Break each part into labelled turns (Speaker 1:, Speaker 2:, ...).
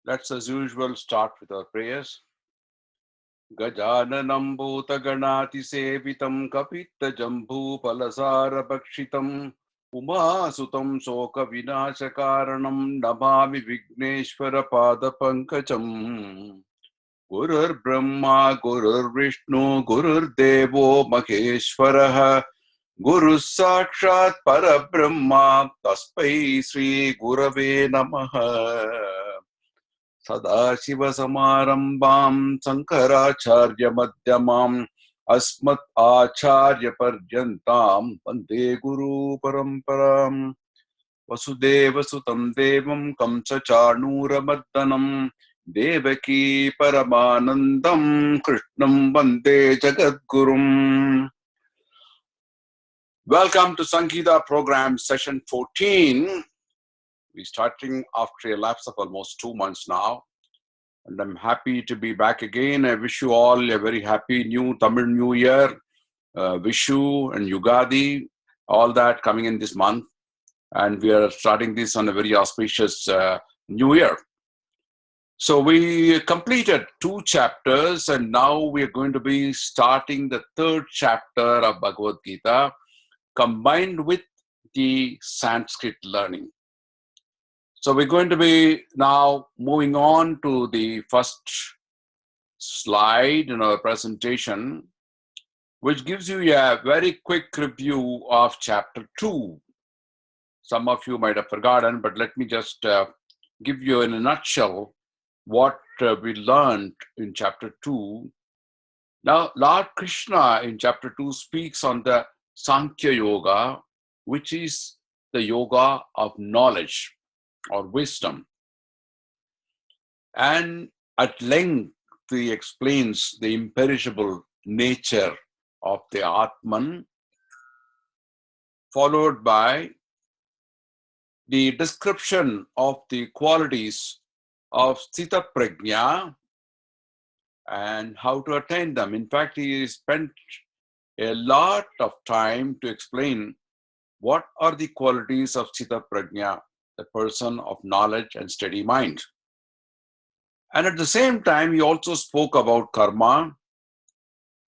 Speaker 1: Let's, as usual, start with our prayers. Gajananam bhutaganati sevitam kapita jambhu palasara Umasutam soka vinashakaranam namami Vigneshwara pada pankajam. Gurur Brahma, Gurur Vishnu, Gurur Devo Maheshwaraha, Guru Sakshat Parabrahma, Taspai Sri Gurave Namaha. Sadashiva Samarambam, Sankaracharya Madhyamam, Asmat Acharya Parjantam, Vande Guru Paramparam. Vasudeva Sutam Devam, Kamsa Chanura Maddanam, Devaki Paramanandam, Krishnam Vande Jagadgurum. Welcome to SanGita program session 14. We're starting after a lapse of almost 2 months now. And I'm happy to be back again. I wish you all a very happy new Tamil New Year, Vishu and Yugadi, all that coming in this month. And we are starting this on a very auspicious new year. So we completed 2 chapters, and now we are going to be starting the 3rd chapter of Bhagavad Gita, combined with the Sanskrit learning. So we're going to be now moving on to the first slide in our presentation, which gives you a very quick review of chapter 2. Some of you might have forgotten, but let me just give you in a nutshell what we learned in chapter 2. Now, Lord Krishna in chapter 2 speaks on the Sankhya Yoga, which is the yoga of knowledge or wisdom. And at length, he explains the imperishable nature of the Atman, followed by the description of the qualities of Sthita Prajna and how to attain them. In fact, he spent a lot of time to explain what are the qualities of Sthita Prajna, the person of knowledge and steady mind. And at the same time, he also spoke about karma,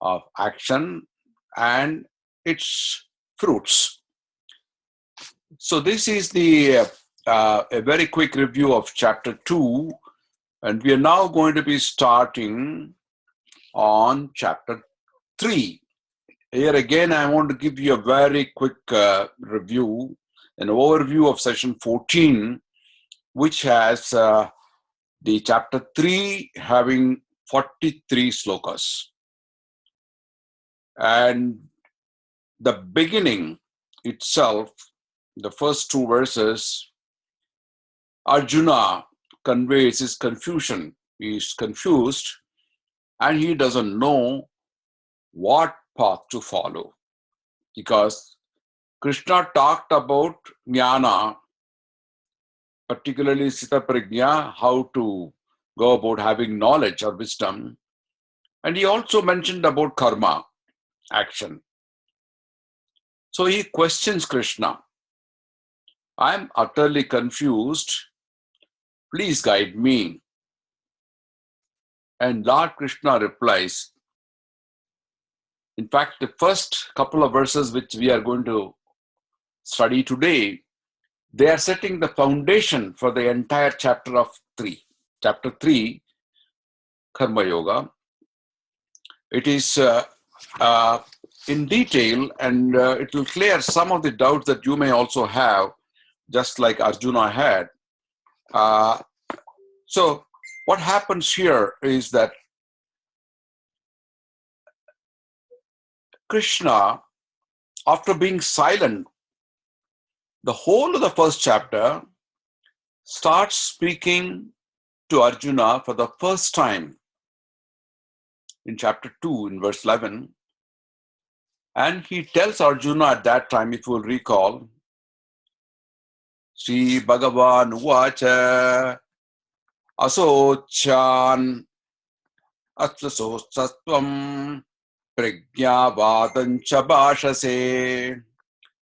Speaker 1: of action, and its fruits. So this is a very quick review of chapter 2, and we are now going to be starting on chapter 3. Here again, I want to give you a very quick review, an overview of session 14, which has the chapter 3 having 43 slokas. And the beginning itself, the first 2 verses, Arjuna conveys his confusion. He is confused and he doesn't know what path to follow, because Krishna talked about jnana, particularly Sthita Prajna, how to go about having knowledge or wisdom. And he also mentioned about karma, action. So he questions Krishna. I'm utterly confused. Please guide me. And Lord Krishna replies. In fact, the first couple of verses which we are going to study today, they are setting the foundation for the entire chapter of 3. Chapter 3, Karma Yoga. It is in detail, and it will clear some of the doubts that you may also have, just like Arjuna had. So what happens here is that Krishna, after being silent, the whole of the first chapter, starts speaking to Arjuna for the first time in chapter 2, in verse 11. And he tells Arjuna at that time, if you will recall, Sri Bhagavan Uvacha Asochan Atlasosatvam Pragyavadancha Bhashase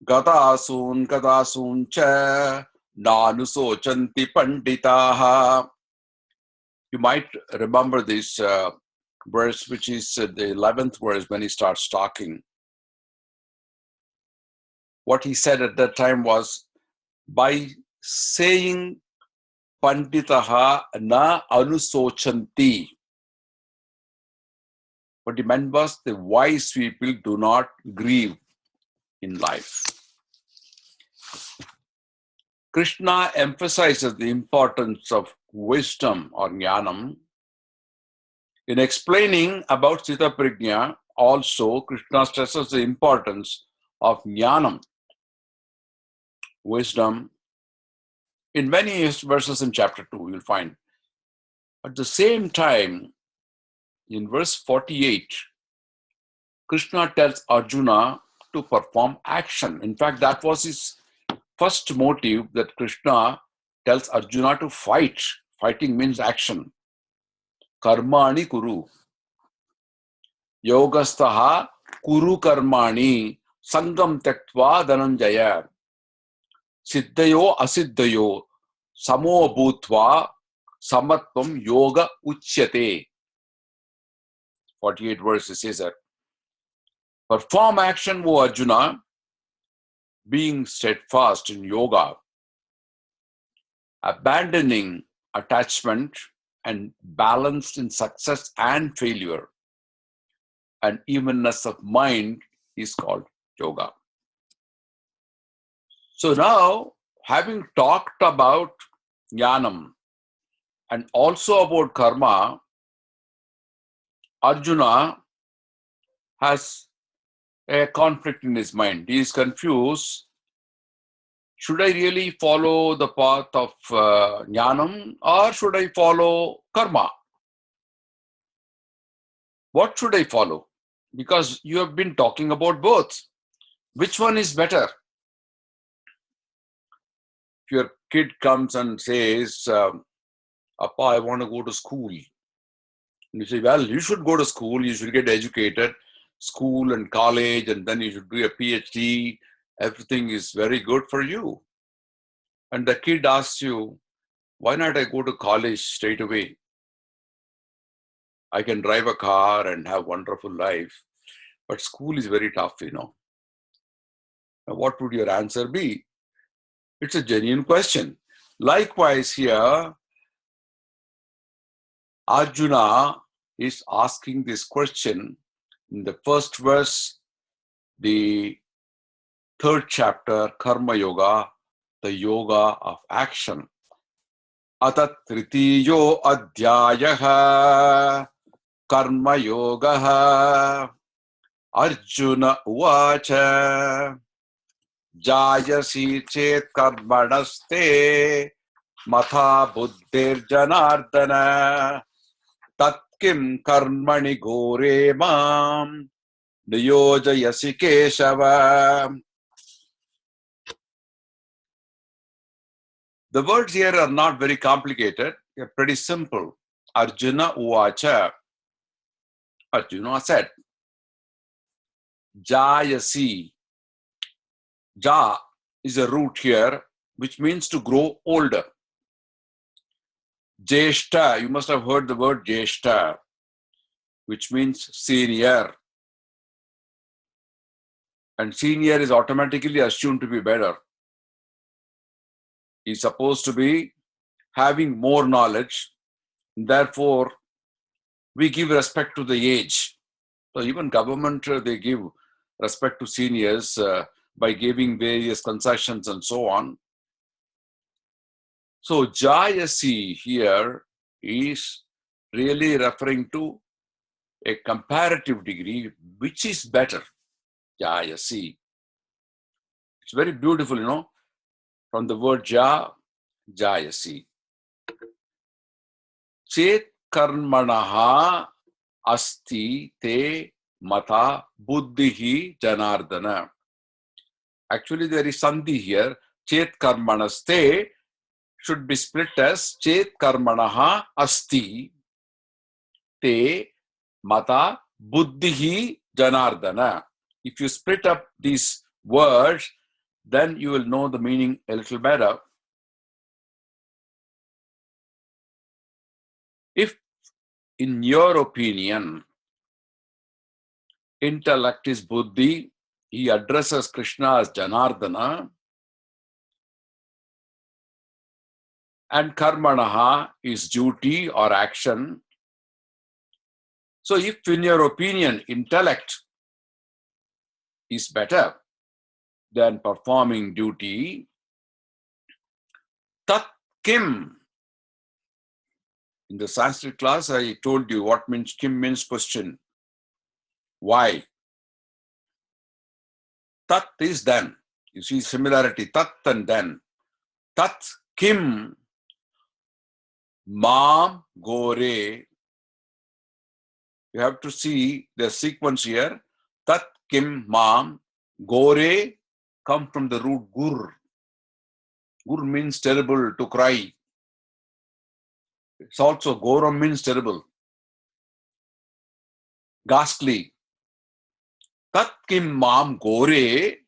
Speaker 1: Gatasun cha Nanusochanti Panditaha. You might remember this verse, which is the 11th verse when he starts talking. What he said at that time was, by saying Panditaha na anusochanti. What he meant was the wise people do not grieve in life. Krishna emphasizes the importance of wisdom or jnanam. In explaining about Sita Prajna, also Krishna stresses the importance of jnanam, wisdom, in many verses in chapter 2, you'll find. At the same time, in verse 48, Krishna tells Arjuna to perform action. In fact, that was his first motive, that Krishna tells Arjuna to fight. Fighting means action. Karmani kuru. Yogastaha kuru karmani sangam tektva dhananjaya. Siddhayo asiddhayo samo bhutva samatvam yoga uchyate. 48 verses says that. Perform action, O Arjuna, being steadfast in yoga, abandoning attachment and balanced in success and failure, and evenness of mind is called yoga. So now, having talked about jnanam and also about karma, Arjuna has a conflict in his mind. He is confused. Should I really follow the path of jnanam or should I follow karma? What should I follow? Because you have been talking about both. Which one is better? If your kid comes and says, Appa, I want to go to school. And you say, well, you should go to school, you should get educated, school and college, and then you should do a PhD. Everything is very good for you. And the kid asks you, why not I go to college straight away? I can drive a car and have a wonderful life. But school is very tough, Now, what would your answer be? It's a genuine question. Likewise here, Arjuna is asking this question in the first verse, the third chapter, Karma Yoga, the yoga of action. Atat tritiyo adhyayaha karma yogaha Arjuna uvacha jayasi chet karmanaste matha buddhir janardana tatkim karmani gore mam niyojayasi keshava. The words here are not very complicated. They're pretty simple. Arjuna uvacha. Arjuna said, Jayasi. Ja is a root here, which means to grow older. Jeshta, you must have heard the word Jeshta, which means senior. And senior is automatically assumed to be better. He's supposed to be having more knowledge. Therefore, we give respect to the age. So even government, they give respect to seniors by giving various concessions and so on. So Jayasi here is really referring to a comparative degree, which is better. Jayasi. It's very beautiful, from the word Jayasi. Chet karmanaha asti te mata buddhihi janardana. Actually, there is sandhi here. Chet karmanaste should be split as chet karmanaha asti te mata buddhihi janardana. If you split up these words, then you will know the meaning a little better. If in your opinion, intellect is buddhi. He addresses Krishna as Janardana. And karmanaha is duty or action. So if in your opinion, intellect is better than performing duty, tat kim. In the Sanskrit class, I told you what means kim means question. Why? Tat is then. You see similarity, tat and then. Tat kim mam gore. You have to see the sequence here. Tat kim mam gore come from the root gur. Gur means terrible, to cry. It's also goram means terrible, ghastly. Tat kim mam gore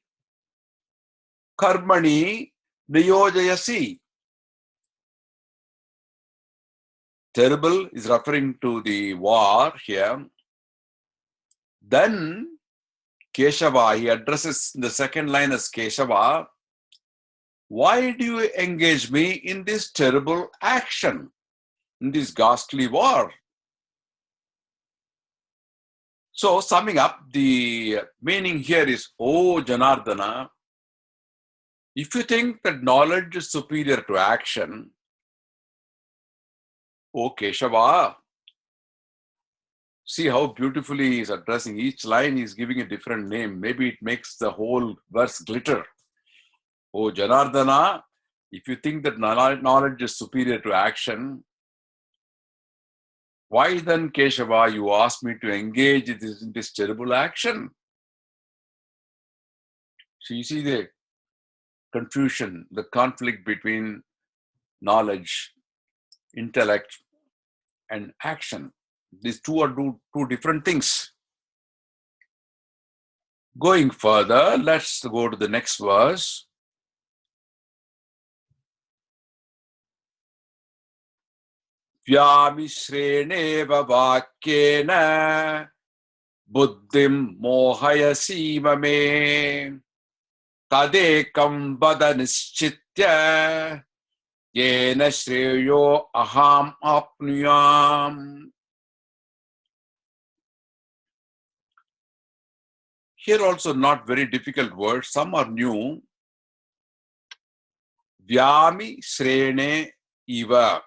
Speaker 1: karmani niyojayasi. Terrible is referring to the war here. Then Keshava, he addresses the second line as Keshava. Why do you engage me in this terrible action, in this ghastly war? So summing up, the meaning here is, oh Janardana, if you think that knowledge is superior to action, oh Keshava, see how beautifully he is addressing each line, he is giving a different name. Maybe it makes the whole verse glitter. Oh Janardana, if you think that knowledge is superior to action, why then, Keshava, you ask me to engage in this terrible action? So you see the confusion, the conflict between knowledge, intellect, and action. These two are two different things. Going further, let's go to the next verse. Vyamisreneva vakyena buddhim mohayasima me tadekam vada nischitya yena shreyo aham apnuyam. Here also not very difficult words. Some are new. Vyami srene iva.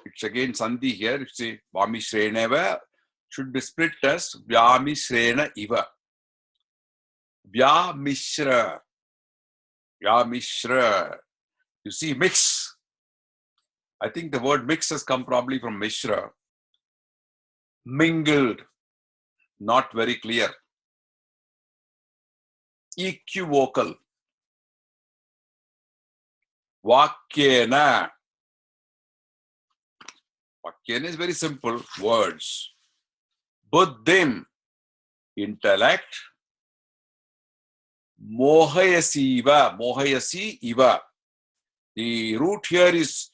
Speaker 1: It's again sandhi here. You see Vyami sreneva should be split as Vyami srena iva. Vyamishra. Vyamishra. You see mix. I think the word mix has come probably from Mishra. Mingled. Not very clear. Equivocal. Vakyena. Vakyena is very simple words. Buddhim, intellect. Mohayasi iva. Mohayasi iva. The root here is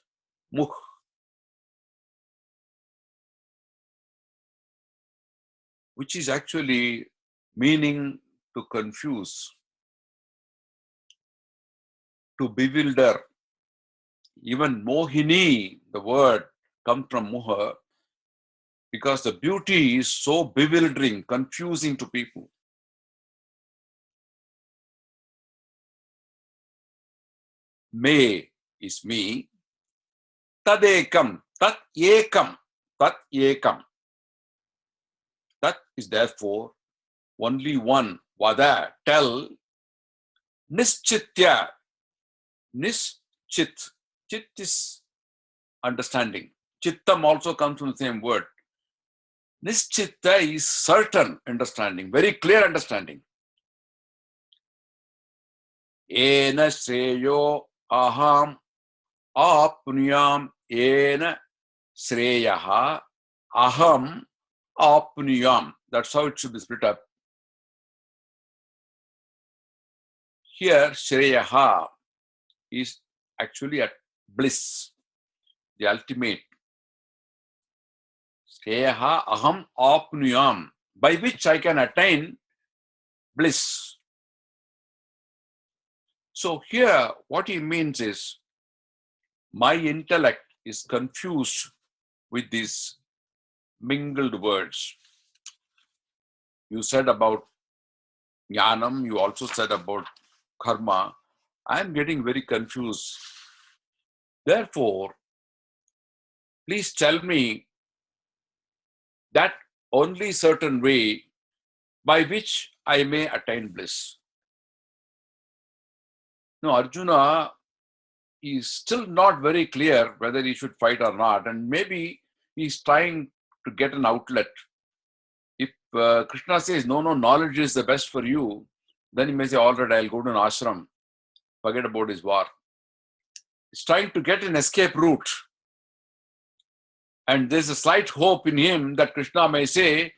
Speaker 1: muh. Which is actually meaning to confuse, to bewilder. Even Mohini, the word, comes from Moha, because the beauty is so bewildering, confusing to people. Me is me. Tadekam, tat ekam, tat ekam. That is therefore only one. Vada, tell. Nischitya. Nischit. Chit is understanding. Chittam also comes from the same word. Nischitta is certain understanding, very clear understanding. Ena shreyo aham apnuyam ena shreyaha aham apnuyam. That's how it should be split up. Here, shreyaha is actually at bliss, the ultimate. Heha aham apnuyam, by which I can attain bliss. So here, what he means is, my intellect is confused with these mingled words. You said about jnanam, you also said about karma. I am getting very confused. Therefore, please tell me that only certain way by which I may attain bliss. Now, Arjuna is still not very clear whether he should fight or not, and maybe he's trying to get an outlet. If Krishna says, no, knowledge is the best for you, then he may say, all right, I'll go to an ashram, forget about his war. He's trying to get an escape route. And there's a slight hope in him that Krishna may say,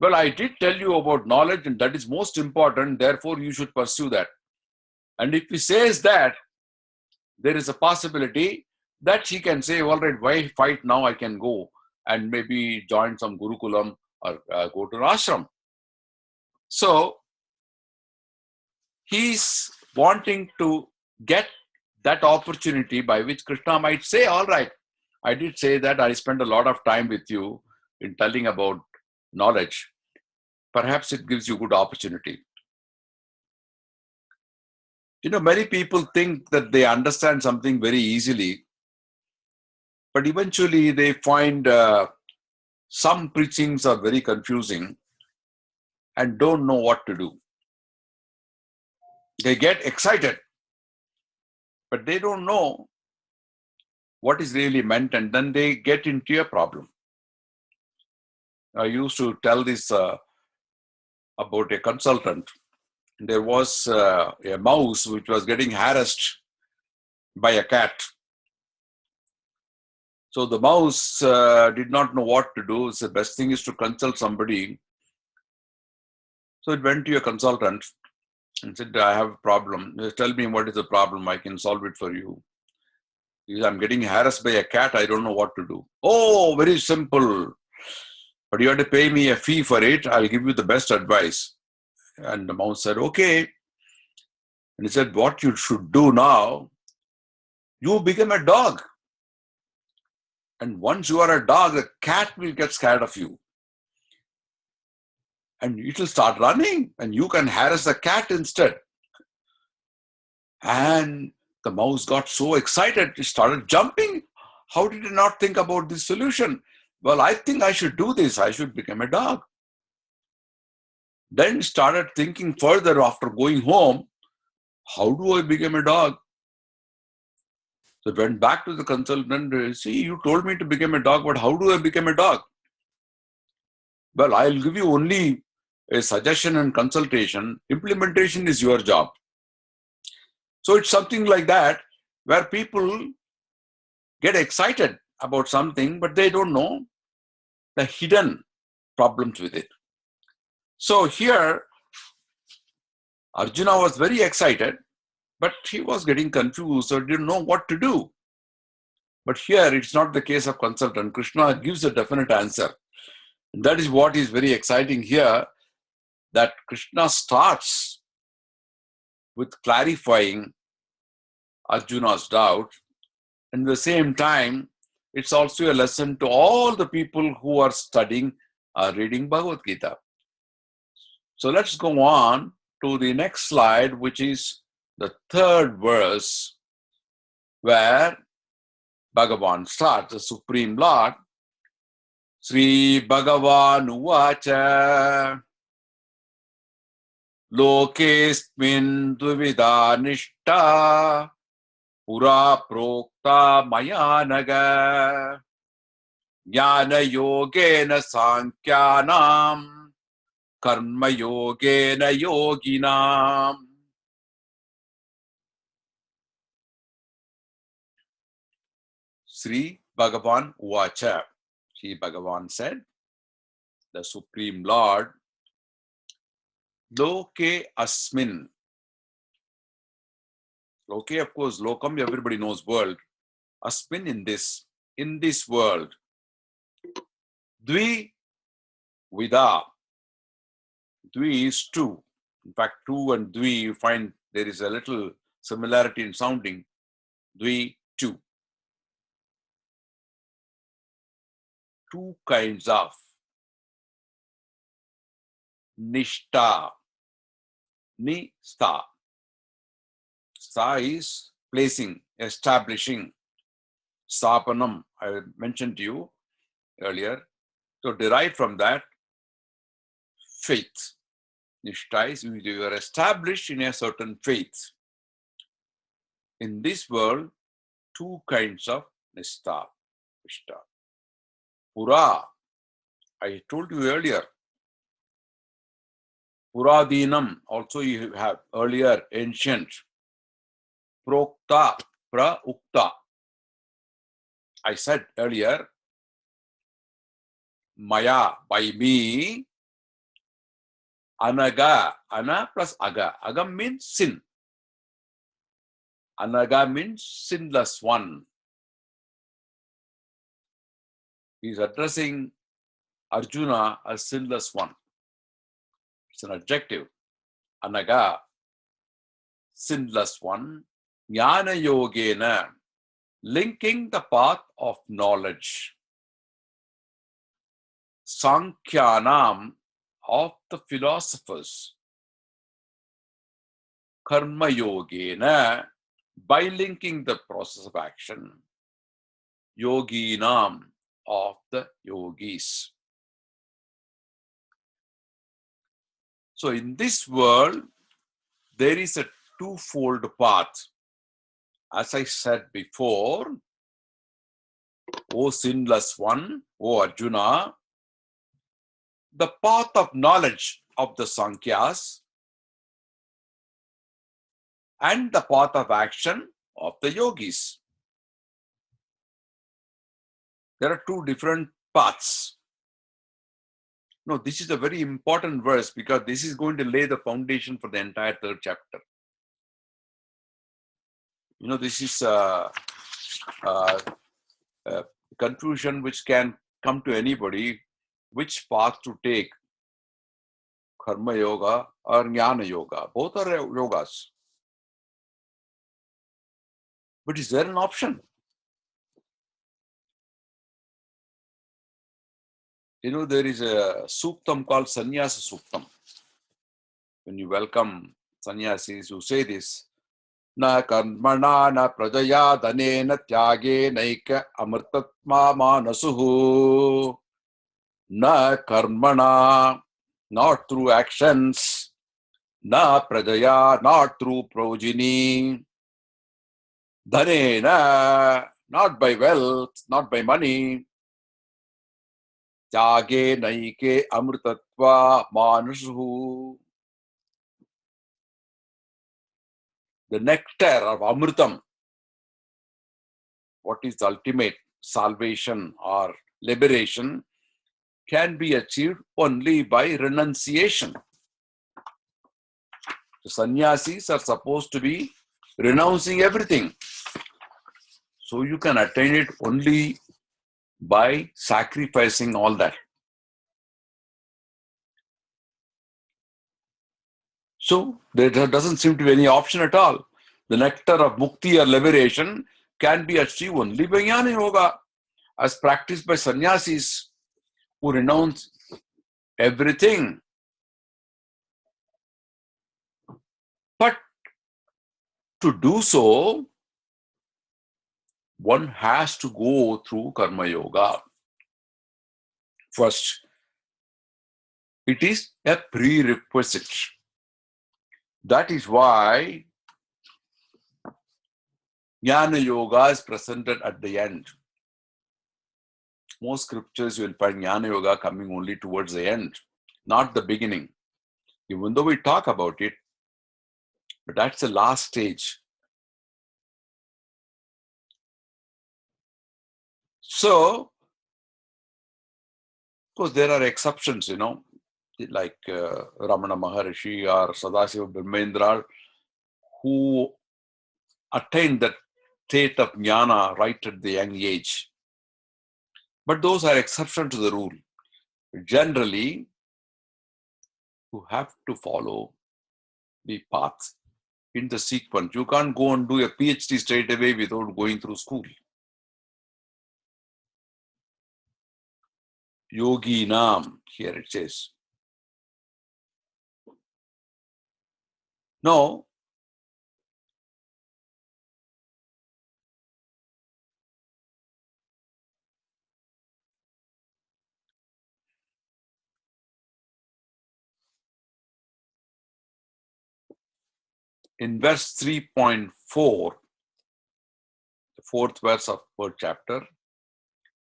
Speaker 1: well, I did tell you about knowledge and that is most important, therefore you should pursue that. And if he says that, there is a possibility that he can say, all right, why fight now? I can go and maybe join some Gurukulam or go to an ashram. So he's wanting to get that opportunity by which Krishna might say, all right, I did say that I spent a lot of time with you in telling about knowledge. Perhaps it gives you good opportunity. You know, many people think that they understand something very easily, but eventually they find some preachings are very confusing and don't know what to do. They get excited, but they don't know what is really meant, and then they get into a problem. I used to tell this about a consultant. There was a mouse which was getting harassed by a cat. So the mouse did not know what to do. So the best thing is to consult somebody. So it went to a consultant and said, I have a problem. Tell me what is the problem. I can solve it for you. He said, I'm getting harassed by a cat. I don't know what to do. Oh, very simple. But you have to pay me a fee for it. I'll give you the best advice. And the mouse said, okay. And he said, what you should do now, you become a dog. And once you are a dog, the cat will get scared of you. And it will start running and you can harass the cat instead. And the mouse got so excited, it started jumping. How did it not think about this solution? Well, I think I should do this. I should become a dog. Then started thinking further after going home, how do I become a dog? So went back to the consultant, see, you told me to become a dog, but how do I become a dog? Well, I'll give you only a suggestion and consultation. Implementation is your job. So it's something like that where people get excited about something, but they don't know the hidden problems with it. So here, Arjuna was very excited, but he was getting confused or didn't know what to do. But here, it's not the case of consultant. Krishna gives a definite answer. And that is what is very exciting here, that Krishna starts with clarifying Arjuna's doubt. And at the same time, it's also a lesson to all the people who are studying or reading Bhagavad Gita. So let's go on to the next slide, which is the third verse, where Bhagavan starts, the Supreme Lord. Sri Bhagavan Uvacha Lokesmin Dvivida Nishta Pura Prokta Mayanaga Jnana Yogena Sankhyanam Karma Yogena Yoginam. Sri Bhagavan Uvacha. Sri Bhagavan said, the Supreme Lord, Loke Asmin. Loke, of course, Lokam, everybody knows world. Asmin, in this world. Dvi vida. Dvi is two. In fact, two and dvi, you find there is a little similarity in sounding. Dvi, two. Two kinds of nishta. Nista. Sta is placing, establishing. Sapanam, I mentioned to you earlier. So derived from that, faith. Nishta is you are established in a certain faith. In this world, two kinds of nishta. Pura, I told you earlier. Puradinam, also you have earlier, ancient. Prokta, pra-ukta. I said earlier, Maya, by me. Anaga, ana plus aga. Agam means sin. Anaga means sinless one. He is addressing Arjuna as sinless one. It's an adjective. Anaga, sinless one. Jnana yogena, linking the path of knowledge. Sankhyanam, of the philosophers. Karma yogena, by linking the process of action. Yoginam, of the yogis. So in this world, there is a twofold path. As I said before, O sinless one, O Arjuna, the path of knowledge of the Sankhyas and the path of action of the yogis. There are two different paths. No, this is a very important verse because this is going to lay the foundation for the entire third chapter. You know, this is a confusion which can come to anybody, which path to take, karma yoga or jnana yoga. Both are yogas. But is there an option? You know, there is a suktam called sannyasa suktam. When you welcome sannyasis who say this, na karmana na prajaya dhane na tyage naika amritatma manasuhu. Na karmana, not through actions. Na prajaya, not through progeny. Dhanena, not by wealth, not by money. Tyage naike amritatva manasuhu. The nectar of amritam, what is the ultimate salvation or liberation, can be achieved only by renunciation. The sannyasis are supposed to be renouncing everything. So you can attain it only by sacrificing all that. So there doesn't seem to be any option at all. The nectar of mukti or liberation can be achieved only by jnana yoga, as practiced by sannyasis who renounce everything. But to do so, one has to go through karma yoga. First, it is a prerequisite. That is why jnana yoga is presented at the end. Most scriptures you will find jnana yoga coming only towards the end, not the beginning. Even though we talk about it, but that's the last stage. So, of course, there are exceptions, you know, like Ramana Maharishi or Sadasiva Brahmendra, who attained that state of jnana right at the young age. But those are exceptions to the rule. Generally, you have to follow the path in the sequence. You can't go and do a PhD straight away without going through school. Yogi Nam, here it says. Now, in verse 3.4, the fourth verse of third chapter,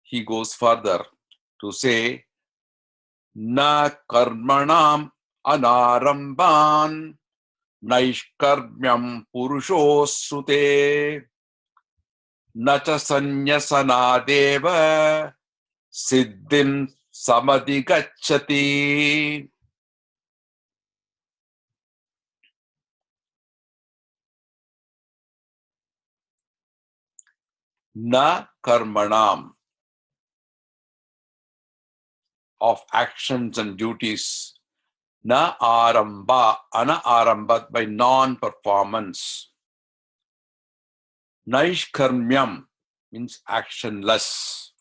Speaker 1: he goes further to say, Na karmanam anaramban naishkarmyam purushosrute na cha sanyasanadeva siddhim samadhigacchati. Na karmanam, of actions and duties. Na aramba, ana aramba, by non-performance. Naishkarmyam means actionless.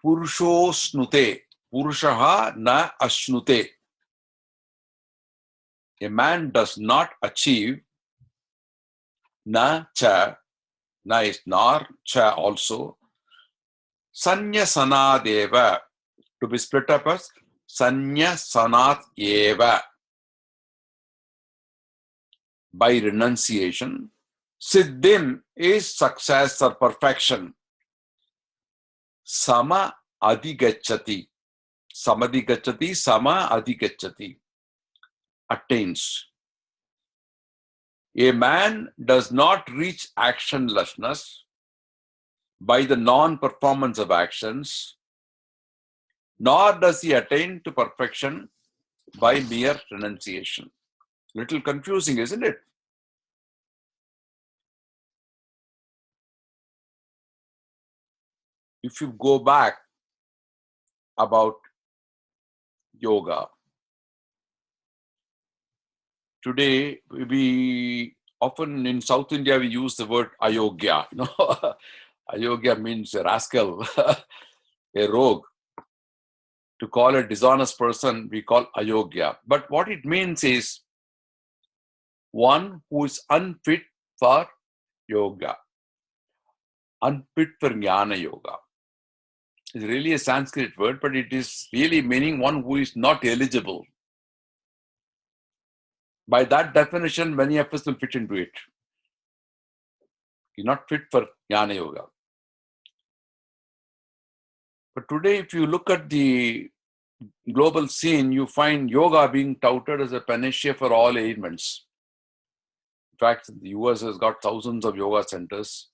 Speaker 1: Purusho snute, purushaha na ashnute. A man does not achieve, na cha, na is nor, cha also, sanyasana deva, to be split up as sanyasanat eva, by renunciation. Siddhim is success or perfection. Sama adhigacchati. Samadhigacchati, sama adhigacchati. Attains. A man does not reach actionlessness by the non-performance of actions, nor does he attain to perfection by mere renunciation. Little confusing, isn't it? If you go back about yoga, today we often in South India we use the word ayogya. Ayogya means a rascal, a rogue. To call a dishonest person, we call ayogya. But what it means is one who is unfit for yoga, unfit for jnana yoga. It's really a Sanskrit word, but it is really meaning one who is not eligible. By that definition, many of us will fit into it. You're not fit for jnana yoga. But today, if you look at the global scene, you find yoga being touted as a panacea for all ailments. In fact, the US has got thousands of yoga centers,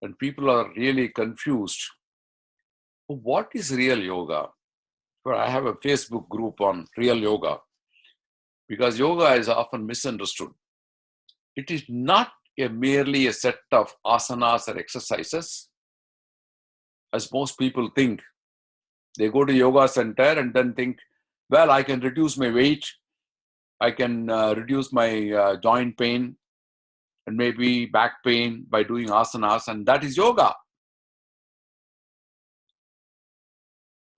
Speaker 1: and people are really confused. What is real yoga? Well, I have a Facebook group on real yoga, because yoga is often misunderstood. It is not merely a set of asanas or exercises, as most people think. They go to yoga center and then think, well, I can reduce my weight, I can reduce my joint pain and maybe back pain by doing asanas, and that is yoga.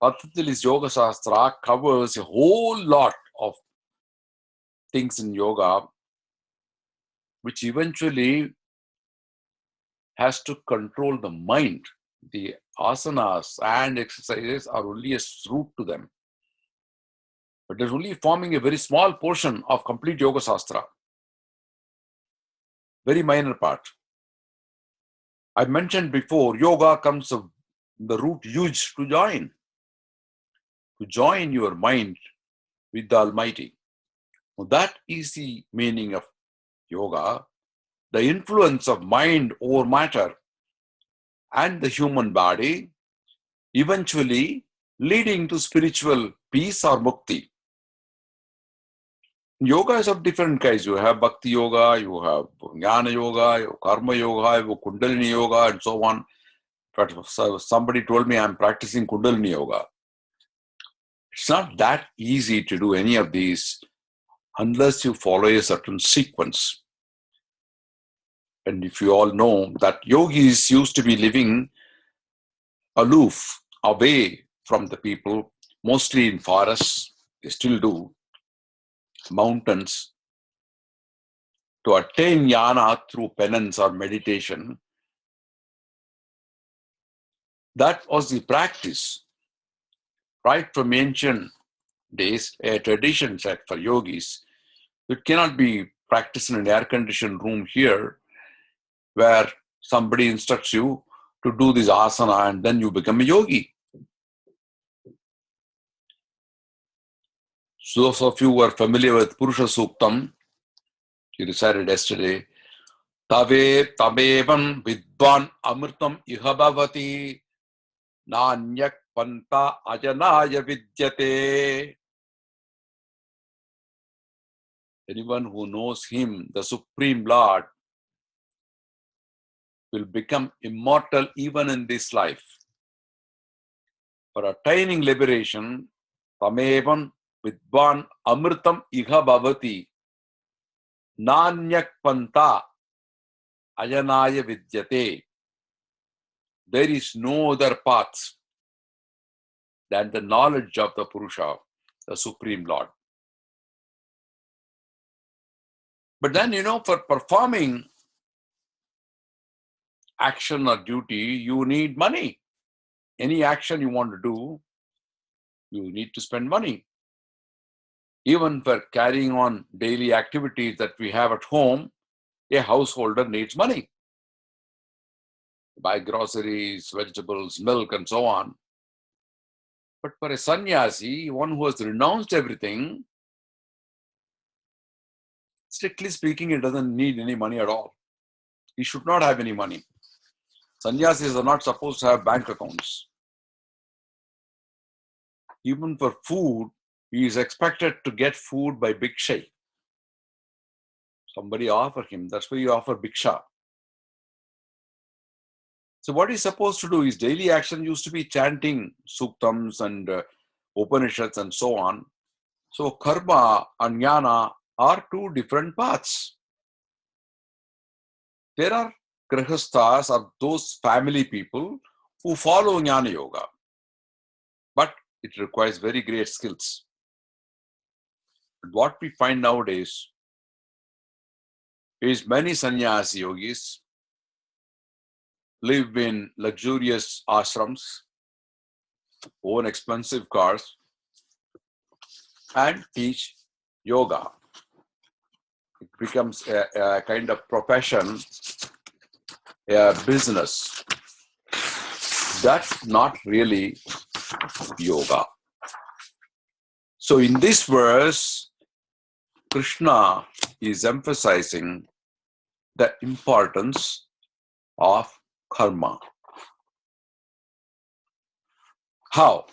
Speaker 1: Patanjali's Yoga Shastra covers a whole lot of things in yoga, which eventually has to control the mind. The asanas and exercises are only a route to them. But they're only forming a very small portion of complete Yoga Shastra. Very minor part. I mentioned before, yoga comes of the root yuj, to join. To join your mind with the Almighty. Well, that is the meaning of yoga. The influence of mind over matter and the human body, eventually leading to spiritual peace or mukti. Yoga is of different kinds. You have bhakti yoga, you have jnana yoga, you have karma yoga, you have kundalini yoga, and so on. But so somebody told me I'm practicing Kundalini Yoga. It's not that easy to do any of these unless you follow a certain sequence. And if you all know that yogis used to be living aloof, away from the people, mostly in forests, they still do, mountains, to attain jnana through penance or meditation. That was the practice, right from ancient days, a tradition set for yogis. It cannot be practiced in an air-conditioned room here where somebody instructs you to do this asana and then you become a yogi. So those of you who are familiar with Purusha Suktam, you recited yesterday, Tave tamevam vidvan amritam ihabhavati nanyak panta ajanaya vidyate. Anyone who knows him, the Supreme Lord, will become immortal even in this life. For attaining liberation, tamevam vidvan amritam ihabhavati nanyak panta ajanaya vidyate. There is no other path than the knowledge of the Purusha, the Supreme Lord. But then, for performing action or duty, you need money. Any action you want to do, you need to spend money. Even for carrying on daily activities that we have at home, a householder needs money. Buy groceries, vegetables, milk, and so on. But for a sannyasi, one who has renounced everything, strictly speaking, he doesn't need any money at all. He should not have any money. Sannyasis are not supposed to have bank accounts. Even for food, he is expected to get food by bhiksha. Somebody offer him. That's why you offer bhiksha. So what he's supposed to do, his daily action used to be chanting suktams and Upanishads and so on. So karma and jnana are two different paths. There are grihasthas, or those family people who follow jnana yoga. But it requires very great skills. But what we find nowadays is many sannyasi yogis live in luxurious ashrams, own expensive cars, and teach yoga. It becomes a kind of profession, a business. That's not really yoga. So in this verse, Krishna is emphasizing the importance of karma. How?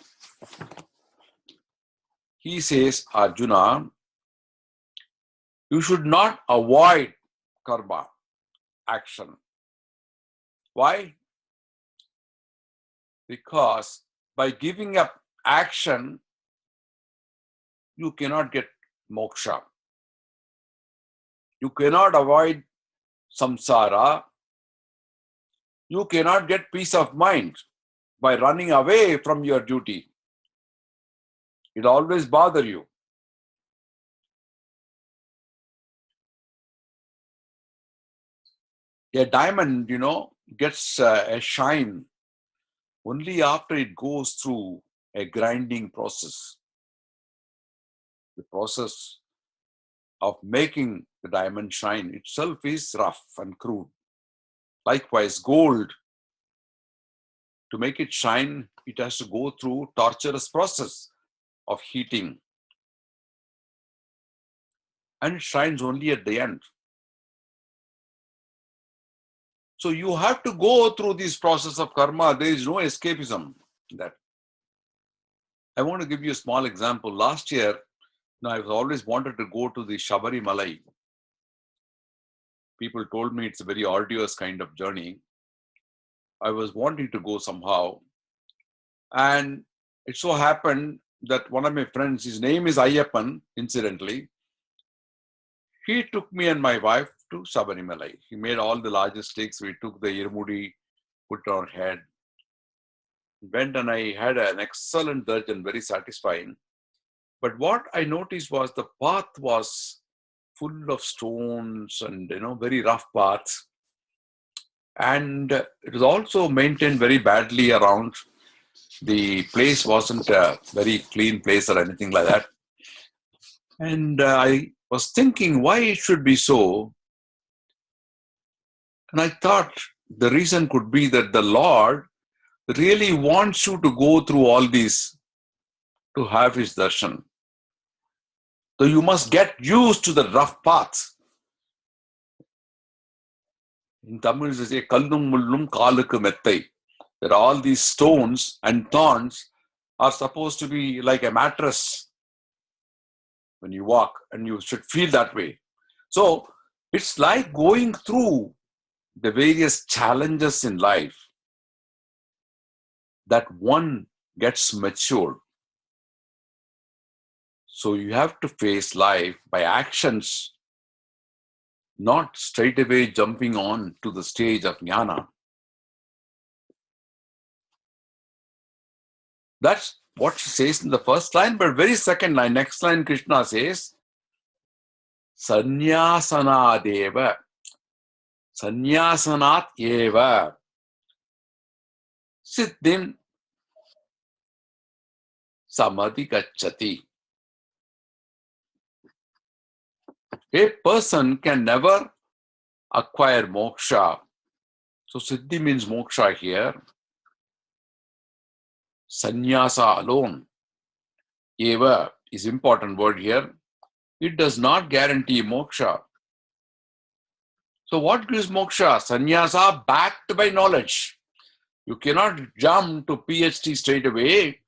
Speaker 1: He says, Arjuna, you should not avoid karma, action. Why? Because by giving up action, you cannot get moksha. You cannot avoid samsara. You cannot get peace of mind by running away from your duty. It always bothers you. A diamond, gets a shine only after it goes through a grinding process. The process of making the diamond shine itself is rough and crude. Likewise, gold, to make it shine, it has to go through torturous process of heating. And it shines only at the end. So you have to go through this process of karma. There is no escapism in that. I want to give you a small example. Last year, I've always wanted to go to the Shabarimalai. People told me it's a very arduous kind of journey. I was wanting to go somehow. And it so happened that one of my friends, his name is Ayyappan, incidentally, he took me and my wife to Sabarimalai. He made all the logistics. We took the Irmudi, put on our head, went, and I had an excellent darshan, very satisfying. But what I noticed was the path was full of stones and, very rough paths. And it was also maintained very badly around. The place wasn't a very clean place or anything like that. And I was thinking why it should be so. And I thought the reason could be that the Lord really wants you to go through all these to have his darshan. So you must get used to the rough paths. In Tamil, they say, Kallum mullum kaalukku mettai. There are all these stones and thorns are supposed to be like a mattress when you walk, and you should feel that way. So it's like going through the various challenges in life that one gets matured. So you have to face life by actions, not straight away jumping on to the stage of jnana. That's what she says in the first line, but very second line, next line, Krishna says, Sanyasanadeva, Sanyasanat eva, Siddhim Samadhi Gacchati. A person can never acquire moksha. So Siddhi means moksha here. Sannyasa alone, eva, is important word here. It does not guarantee moksha. So what gives moksha? Sannyasa backed by knowledge. You cannot jump to PhD straight away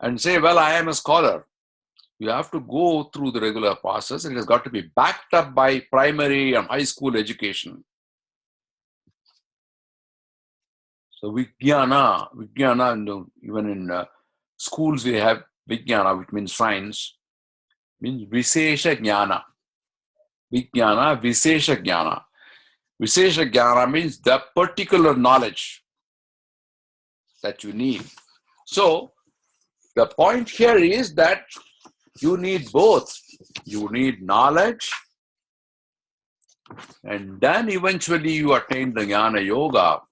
Speaker 1: and say, well, I am a scholar. You have to go through the regular process. It has got to be backed up by primary and high school education. So Vijnana, even in schools we have Vijnana, which means science, means Visesha Jnana. Vijnana, Visesha Jnana. Visesha Jnana means the particular knowledge that you need. So the point here is that you need both. You need knowledge, and then eventually you attain the Jnana Yoga,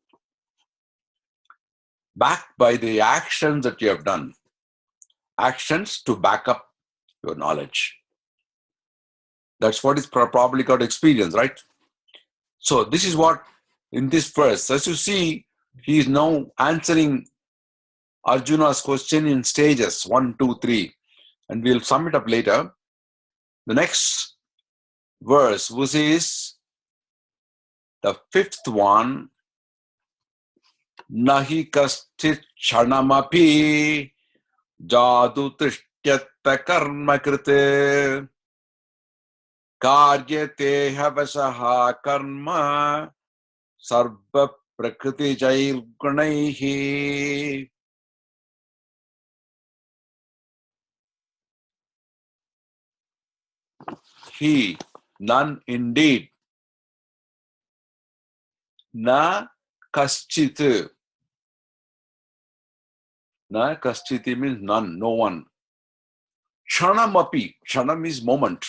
Speaker 1: backed by the actions that you have done. Actions to back up your knowledge. That's what is probably called experience, right? So this is what, in this verse, as you see, he is now answering Arjuna's question in stages, 1, 2, 3. And we'll sum it up later. The next verse, which is the fifth one, Nahi kaschit chanamapi jadu tishtyata karma krite karyate havasaha karma sarva prakriti jair gunaihi. He, none indeed. Na kaschit. Na kaschiti means none, no one. Chanamapi, chanam is moment.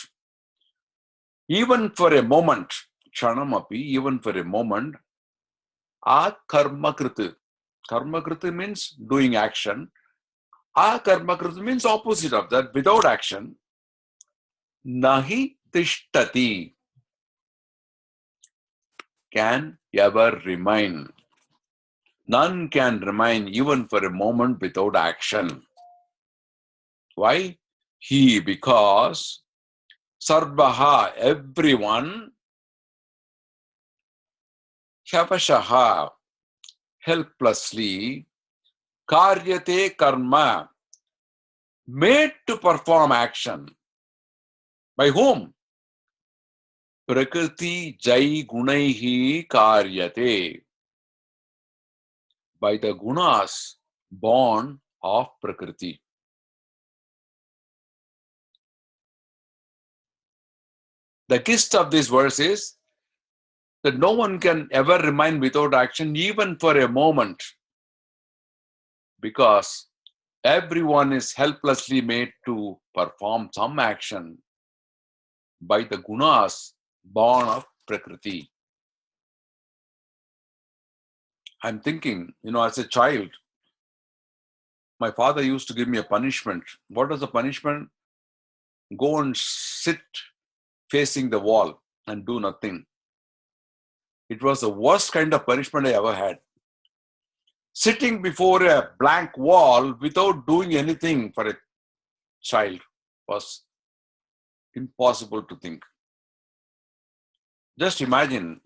Speaker 1: Even for a moment, chanamapi, even for a moment, a karma kriti. Karma kriti means doing action. A karma kriti means opposite of that, without action. Nahi tishtati, can ever remain. None can remain even for a moment without action. Why? He, because sarvaha, everyone, hyavashaha, helplessly, karyate karma, made to perform action. By whom? Prakriti jai gunaihi karyate. by the gunas born of Prakriti. The gist of this verse is that no one can ever remain without action, even for a moment, because everyone is helplessly made to perform some action by the gunas born of Prakriti. I'm thinking, as a child, my father used to give me a punishment. What was the punishment? Go and sit facing the wall and do nothing. It was the worst kind of punishment I ever had. Sitting before a blank wall without doing anything for a child was impossible to think. Just imagine,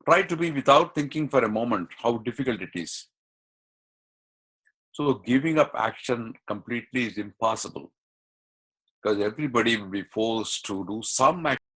Speaker 1: try to be without thinking for a moment how difficult it is. So giving up action completely is impossible because everybody will be forced to do some action